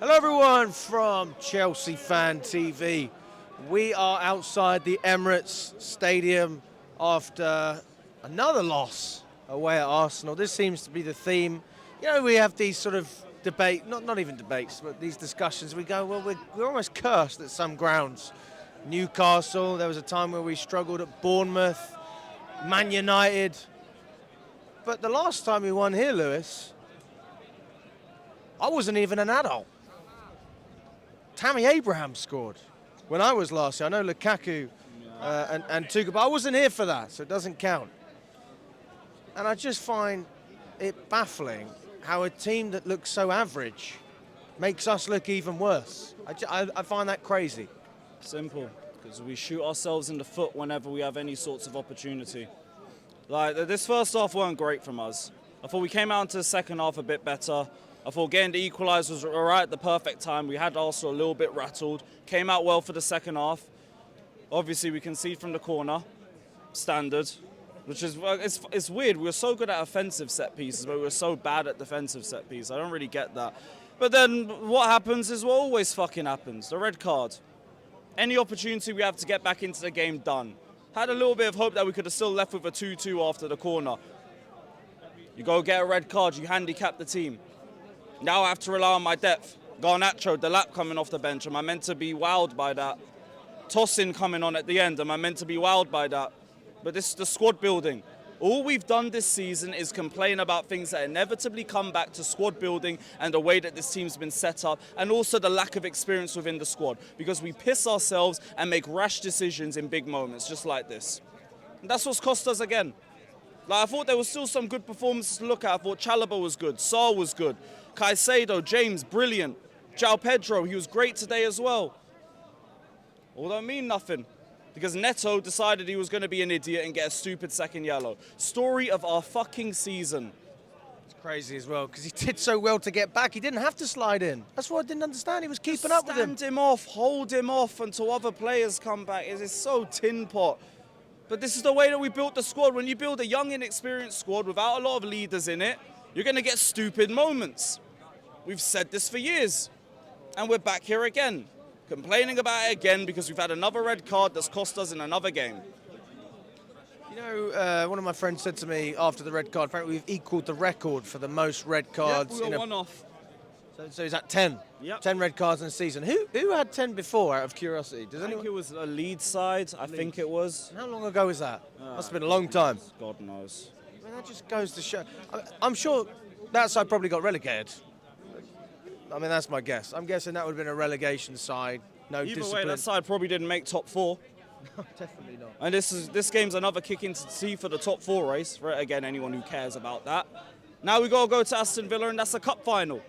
Hello everyone from Chelsea Fan TV. We are outside the Emirates Stadium after another loss away at Arsenal. This seems to be the theme. You know, we have these sort of not even debates, but these discussions. We go, well, we're almost cursed at some grounds. Newcastle, there was a time where we struggled at Bournemouth, Man United. But the last time we won here, Lewis, I wasn't even an adult. Tammy Abraham scored when I was last year. I know Lukaku and Tuchel, but I wasn't here for that, so it doesn't count. And I just find it baffling how a team that looks so average makes us look even worse. I find that crazy. Simple, because we shoot ourselves in the foot whenever we have any sorts of opportunity. Like, this first half weren't great from us. I thought we came out into the second half a bit better. I thought getting the equaliser was right at the perfect time. We had Arsenal a little bit rattled. Came out well for the second half. Obviously, we concede from the corner, standard, which is it's weird. We were so good at offensive set pieces, but we were so bad at defensive set pieces. I don't really get that. But then what happens is what always fucking happens: the red card. Any opportunity we have to get back into the game, done. Had a little bit of hope that we could have still left with a 2-2 after the corner. You go get a red card, you handicap the team. Now I have to rely on my depth. Garnacho, Delap coming off the bench. Am I meant to be wowed by that? Tosin coming on at the end. Am I meant to be wowed by that? But this is the squad building. All we've done this season is complain about things that inevitably come back to squad building and the way that this team's been set up, and also the lack of experience within the squad, because we piss ourselves and make rash decisions in big moments, just like this. And that's what's cost us again. Like, I thought there was still some good performances to look at. I thought Chalobah was good, Sarr was good, Caicedo, James, brilliant. João Pedro, he was great today as well. All don't mean nothing, because Neto decided he was going to be an idiot and get a stupid second yellow. Story of our fucking season. It's crazy as well, because he did so well to get back. He didn't have to slide in. That's what I didn't understand. He was keeping up with him. Stand him off, hold him off until other players come back. It is so tin pot. But this is the way that we built the squad. When you build a young, inexperienced squad without a lot of leaders in it, you're going to get stupid moments. We've said this for years. And we're back here again, complaining about it again because we've had another red card that's cost us in another game. You know, one of my friends said to me after the red card, apparently we've equalled the record for the most red cards. Yeah, we were one off. So is that 10? Yep. 10 red cards in a season. Who had 10 before, out of curiosity? Does I anyone? think it was a lead side, I think it was. How long ago was that? Must have been a long time. God knows. I mean, that just goes to show. I'm sure that side probably got relegated. I mean, that's my guess. I'm guessing that would have been a relegation side. No Either discipline. way, that side probably didn't make top four. No, definitely not. And this game's another kick into the teeth for the top four race, for, again, anyone who cares about that. Now we got to go to Aston Villa, and that's a cup final.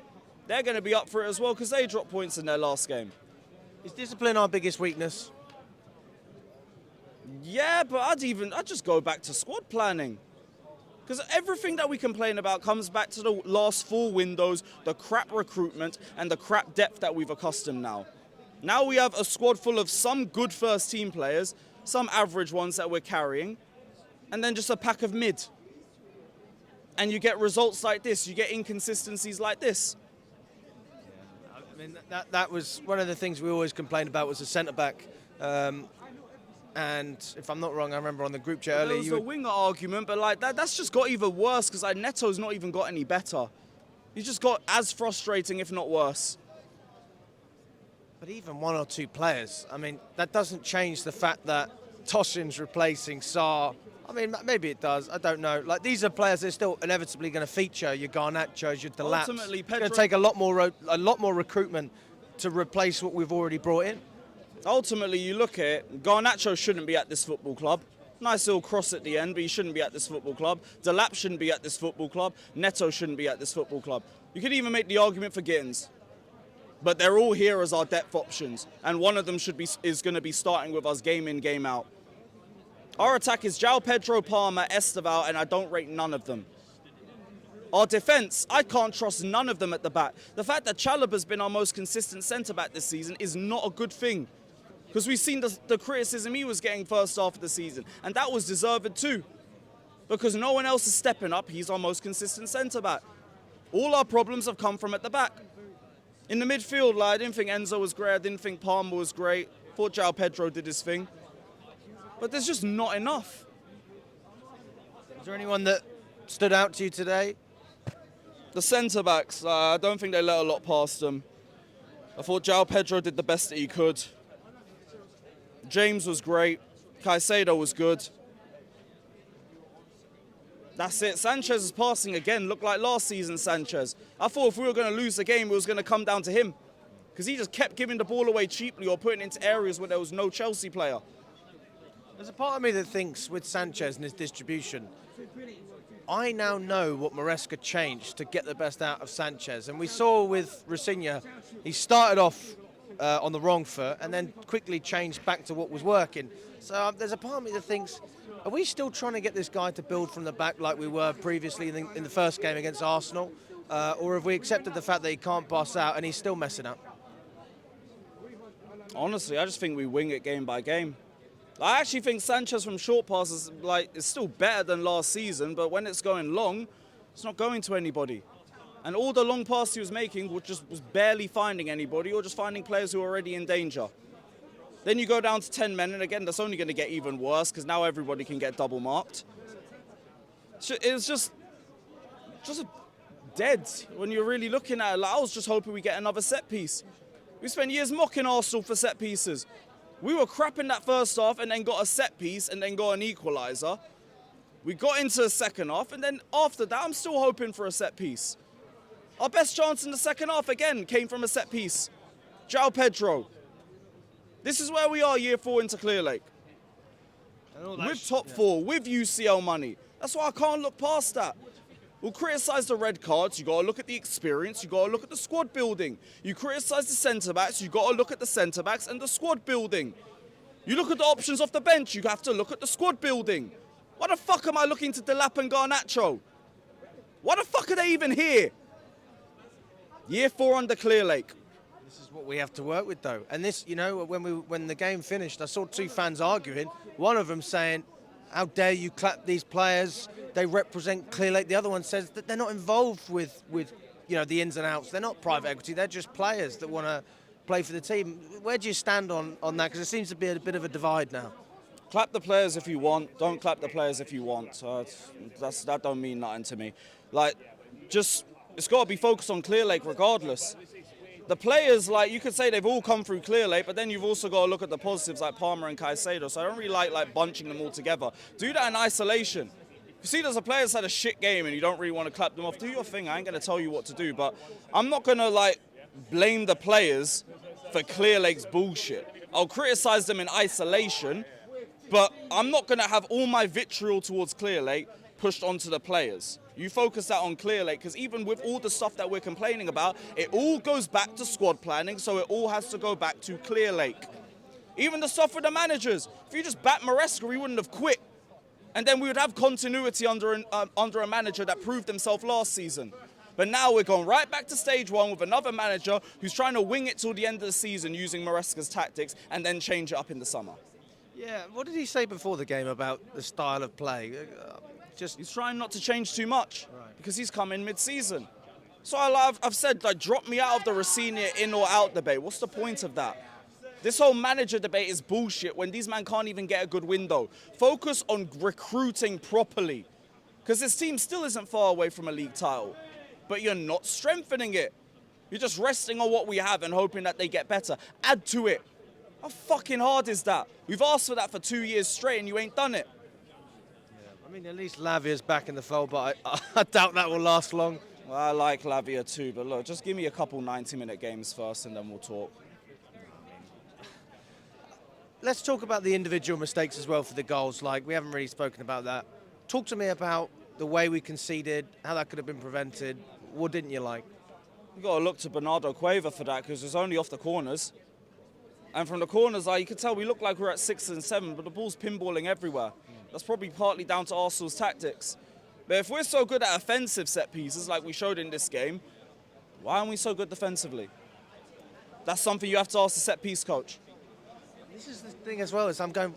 They're going to be up for it as well because they dropped points in their last game. Is discipline our biggest weakness? Yeah, but I'd just go back to squad planning. Because everything that we complain about comes back to the last four windows, the crap recruitment, and the crap depth that we've accustomed now. Now we have a squad full of some good first team players, some average ones that we're carrying, and then just a pack of mid. And you get results like this, you get inconsistencies like this. I mean, that was one of the things we always complained about was the centre-back. And if I'm not wrong, I remember on the group chat earlier... There was a winger argument, but like that's just got even worse because like, Neto's not even got any better. He's just got as frustrating, if not worse. But even one or two players, I mean, that doesn't change the fact that Tosin's replacing Sarr. I mean, maybe it does. I don't know. Like, these are players that are still inevitably going to feature your Garnachos, your Delaps. Ultimately, It's going to take a lot more recruitment to replace what we've already brought in. Ultimately, you look at it, Garnacho shouldn't be at this football club. Nice little cross at the end, but he shouldn't be at this football club. Delap shouldn't be at this football club. Neto shouldn't be at this football club. You could even make the argument for Gittins. But they're all here as our depth options, and one of them is going to be starting with us game in, game out. Our attack is João Pedro, Palmer, Esteval, and I don't rate none of them. Our defence, I can't trust none of them at the back. The fact that Chalobah's been our most consistent centre-back this season is not a good thing. Because we've seen the criticism he was getting first half of the season, and that was deserved too. Because no one else is stepping up, he's our most consistent centre-back. All our problems have come from at the back. In the midfield, like, I didn't think Enzo was great. I didn't think Palmer was great. Thought João Pedro did his thing. But there's just not enough. Is there anyone that stood out to you today? The centre-backs, I don't think they let a lot past them. I thought João Pedro did the best that he could. James was great. Caicedo was good. That's it. Sanchez's passing again looked like last season Sanchez. I thought if we were going to lose the game, it was going to come down to him. Because he just kept giving the ball away cheaply or putting it into areas where there was no Chelsea player. There's a part of me that thinks with Sanchez and his distribution, I now know what Maresca changed to get the best out of Sanchez. And we saw with Rafinha, he started off on the wrong foot and then quickly changed back to what was working. So there's a part of me that thinks, are we still trying to get this guy to build from the back like we were previously in the first game against Arsenal? Or have we accepted the fact that he can't pass out and he's still messing up? Honestly, I just think we wing it game by game. I actually think Sanchez from short passes is still better than last season, but when it's going long, it's not going to anybody. And all the long passes he was making was barely finding anybody or just finding players who are already in danger. Then you go down to 10 men, and again, that's only going to get even worse because now everybody can get double marked. It's just dead when you're really looking at it. Like, I was just hoping we get another set piece. We spent years mocking Arsenal for set pieces. We were crap in that first half and then got a set piece and then got an equaliser. We got into the second half, and then after that, I'm still hoping for a set piece. Our best chance in the second half, again, came from a set piece. João Pedro. This is where we are year 4 into Clear Lake. With top 4, with UCL money. That's why I can't look past that. We'll criticise the red cards, you got to look at the experience, you got to look at the squad building. You criticise the centre-backs, you got to look at the centre-backs and the squad building. You look at the options off the bench, you have to look at the squad building. Why the fuck am I looking to Delap and Garnacho? Why the fuck are they even here? Year 4 under Clear Lake. This is what we have to work with, though. And this, you know, when the game finished, I saw 2 fans arguing. One of them saying, how dare you clap these players? They represent Clear Lake. The other one says that they're not involved with you know, the ins and outs. They're not private equity. They're just players that want to play for the team. Where do you stand on that? Because it seems to be a bit of a divide now. Clap the players if you want. Don't clap the players if you want. That don't mean nothing to me. Like, just, it's got to be focused on Clear Lake regardless. The players, like, you could say they've all come through Clear Lake, but then you've also got to look at the positives like Palmer and Caicedo. So I don't really like bunching them all together. Do that in isolation. If you see there's a player that's had a shit game and you don't really want to clap them off, do your thing. I ain't going to tell you what to do, but I'm not going to, like, blame the players for Clear Lake's bullshit. I'll criticize them in isolation, but I'm not going to have all my vitriol towards Clear Lake pushed onto the players. You focus that on Clear Lake, because even with all the stuff that we're complaining about, it all goes back to squad planning, so it all has to go back to Clear Lake. Even the stuff with the managers. If you just bat Maresca, we wouldn't have quit. And then we would have continuity under a manager that proved himself last season. But now we're going right back to stage 1 with another manager who's trying to wing it till the end of the season using Maresca's tactics and then change it up in the summer. Yeah, what did he say before the game about the style of play? He's trying not to change too much because he's come in mid-season. So I've said, like, drop me out of the Rafinha in or out debate. What's the point of that? This whole manager debate is bullshit when these men can't even get a good window. Focus on recruiting properly, because this team still isn't far away from a league title, but you're not strengthening it. You're just resting on what we have and hoping that they get better. Add to it. How fucking hard is that? We've asked for that for 2 years straight and you ain't done it. I mean, at least Lavia's back in the fold, but I doubt that will last long. Well, I like Lavia too, but look, just give me a couple 90-minute games first and then we'll talk. Let's talk about the individual mistakes as well for the goals. Like, we haven't really spoken about that. Talk to me about the way we conceded, how that could have been prevented. What didn't you like? You've got to look to Bernardo Cueva for that because it's only off the corners. And from the corners, you can tell we look like we're at 6 and 7, but the ball's pinballing everywhere. That's probably partly down to Arsenal's tactics. But if we're so good at offensive set pieces like we showed in this game, why aren't we so good defensively? That's something you have to ask the set piece coach. This is the thing as well, is I'm going,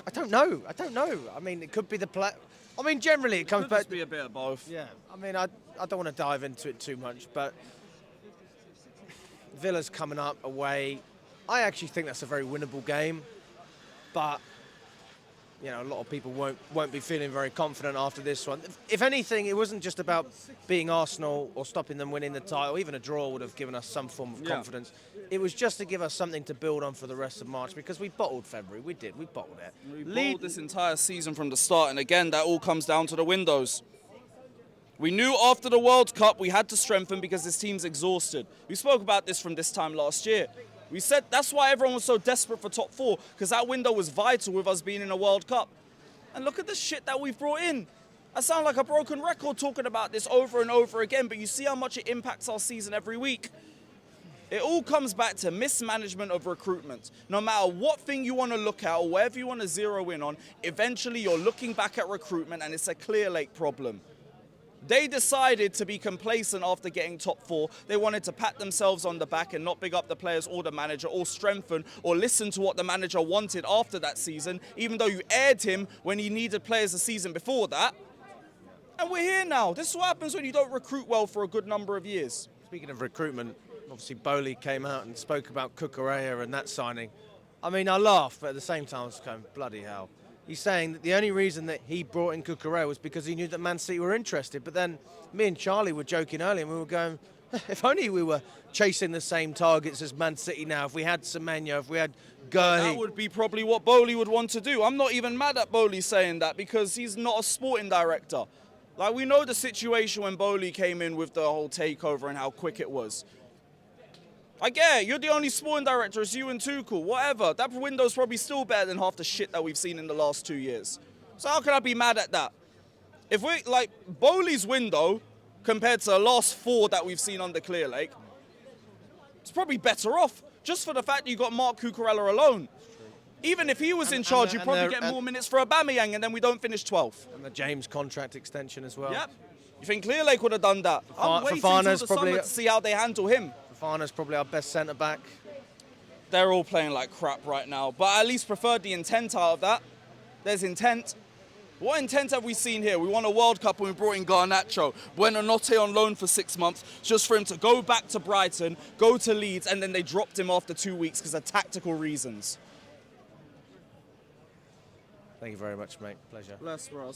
I don't know. I mean, it could be the play. I mean, generally it comes back. It could just be a bit of both. Yeah. I mean, I I don't want to dive into it too much, but Villa's coming up away. I actually think that's a very winnable game, but you know, a lot of people won't be feeling very confident after this one. If anything, it wasn't just about beating Arsenal or stopping them winning the title. Even a draw would have given us some form of confidence. It was just to give us something to build on for the rest of March, because we bottled February. We did. We bottled it. We bottled this entire season from the start, and again, that all comes down to the windows. We knew after the World Cup we had to strengthen because this team's exhausted. We spoke about this from this time last year. We said that's why everyone was so desperate for top 4, because that window was vital with us being in a World Cup. And look at the shit that we've brought in. I sound like a broken record talking about this over and over again, but you see how much it impacts our season every week. It all comes back to mismanagement of recruitment. No matter what thing you want to look at or wherever you want to zero in on, eventually you're looking back at recruitment and it's a Clear Lake problem. They decided to be complacent after getting top 4. They wanted to pat themselves on the back and not big up the players or the manager or strengthen or listen to what the manager wanted after that season, even though you aired him when he needed players the season before that. And we're here now. This is what happens when you don't recruit well for a good number of years. Speaking of recruitment, obviously Bowley came out and spoke about Cucurella and that signing. I mean, I laughed, but at the same time I was going, bloody hell. He's saying that the only reason that he brought in Cucurella was because he knew that Man City were interested. But then me and Charlie were joking earlier and we were going, if only we were chasing the same targets as Man City now. If we had Semenyo, if we had Gurley. That would be probably what Bowley would want to do. I'm not even mad at Bowley saying that because he's not a sporting director. Like, we know the situation when Bowley came in with the whole takeover and how quick it was. I get it, you're the only sporting director, it's you and Tuchel, whatever. That window's probably still better than half the shit that we've seen in the last 2 years. So how can I be mad at that? If we, like, Bowley's window, compared to the last 4 that we've seen under Clear Lake, it's probably better off, just for the fact that you got Mark Cucurella alone. Even if he was in charge, you'd probably get more minutes for Aubameyang, and then we don't finish 12th. And the James contract extension as well. Yep. You think Clear Lake would have done that? I'm waiting until the summer to see how they handle him. Fofana's probably our best centre-back. They're all playing like crap right now, but I at least preferred the intent out of that. There's intent. What intent have we seen here? We won a World Cup when we brought in Garnacho, Buonanotte on loan for 6 months, just for him to go back to Brighton, go to Leeds, and then they dropped him after 2 weeks because of tactical reasons. Thank you very much, mate. Pleasure. Bless, bro.